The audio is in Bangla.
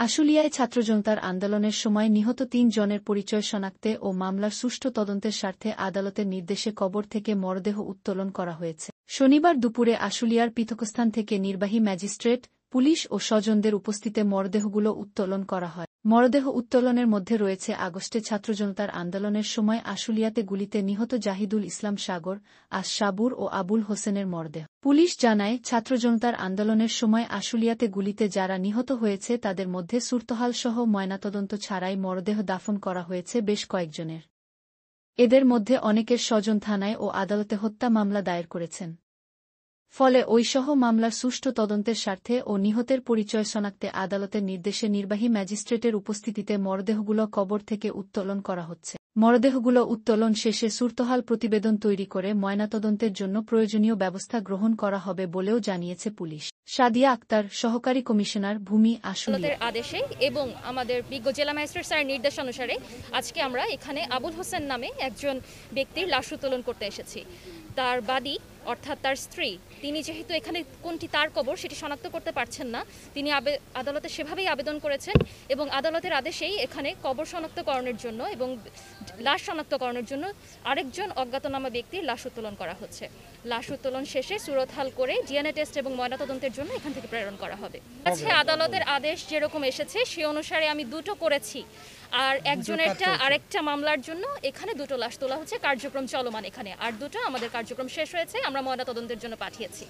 আশুলিয়ায় ছাত্র জনতার আন্দোলনের সময় নিহত ৩ জনের পরিচয় শনাক্তে ও মামলার সুষ্ঠু তদন্তের স্বার্থে আদালতের নির্দেশে কবর থেকে মরদেহ উত্তোলন করা হয়েছে। শনিবার দুপুরে আশুলিয়ার পৃথকস্থান থেকে নির্বাহী ম্যাজিস্ট্রেট, পুলিশ ও স্বজনদের উপস্থিতিতে মরদেহগুলো উত্তোলন করা হয়। মরদেহ উত্তোলনের মধ্যে রয়েছে আগস্টে ছাত্র জনতার আন্দোলনের সময় আশুলিয়াতে গুলিতে নিহত জাহিদুল ইসলাম সাগর, সাবুর ও আবুল হোসেনের মরদেহ। পুলিশ জানায়, ছাত্র জনতার আন্দোলনের সময় আশুলিয়াতে গুলিতে যারা নিহত হয়েছে তাদের মধ্যে সুরতহালসহ ময়নাতদন্ত ছাড়াই মরদেহ দাফন করা হয়েছে বেশ কয়েকজনের। এদের মধ্যে অনেকের স্বজন থানায় ও আদালতে হত্যা মামলা দায়ের করেছেন। ফলে ওইসহ মামলার সুষ্ঠু তদন্তের স্বার্থে ও নিহতের পরিচয় শনাক্তে আদালতের নির্দেশে নির্বাহী ম্যাজিস্ট্রেটের উপস্থিতিতে মরদেহগুলো কবর থেকে উত্তোলন করা হচ্ছে। মরদেহগুলো উত্তোলন শেষে সুরতহাল প্রতিবেদন তৈরি করে ময়নাতদন্তের জন্য প্রয়োজনীয় ব্যবস্থা গ্রহণ করা হবে বলেও জানিয়েছে পুলিশ। সাদিয়া আক্তার, সহকারী কমিশনার, ভূমি, আশুলিয়া। আদেশে এবং আমাদের বিজ্ঞ জেলা ম্যাজিস্ট্রেট স্যারের নির্দেশ অনুসারে আজকে আমরা এখানে আবুল হোসেন নামে একজন ব্যক্তির লাশ উত্তোলন করতে এসেছি। তার বাদী অর্থাৎ তার স্ত্রী, তিনি যেহেতু এখানে কোনটি তার কবর সেটি শনাক্ত করতে পারছেন না, তিনি আদালতে সেভাবেই আবেদন করেছেন এবং আদালতের আদেশেই এখানে কবর শনাক্তকরণের জন্য এবং লাশ শনাক্তকরণের জন্য আরেকজন অজ্ঞাতনামা ব্যক্তির লাশ উত্তোলন করা হচ্ছে। লাশ উত্তোলন শেষে সুরতহাল করে ডিএনএ টেস্ট এবং ময়নাতদন্তের জন্য এখান থেকে প্রেরণ করা হবে। আদালতের আদেশ যেরকম এসেছে সে অনুসারে আমি দুটো করেছি, আর একজনেরটা আরেকটা মামলার জন্য এখানে দুটো লাশ তোলা হচ্ছে, কার্যক্রম চলমান এখানে, আর দুটো আমাদের কার্যক্রম শেষ হয়েছে, আমরা ময়নাতদন্তের জন্য পাঠিয়েছি।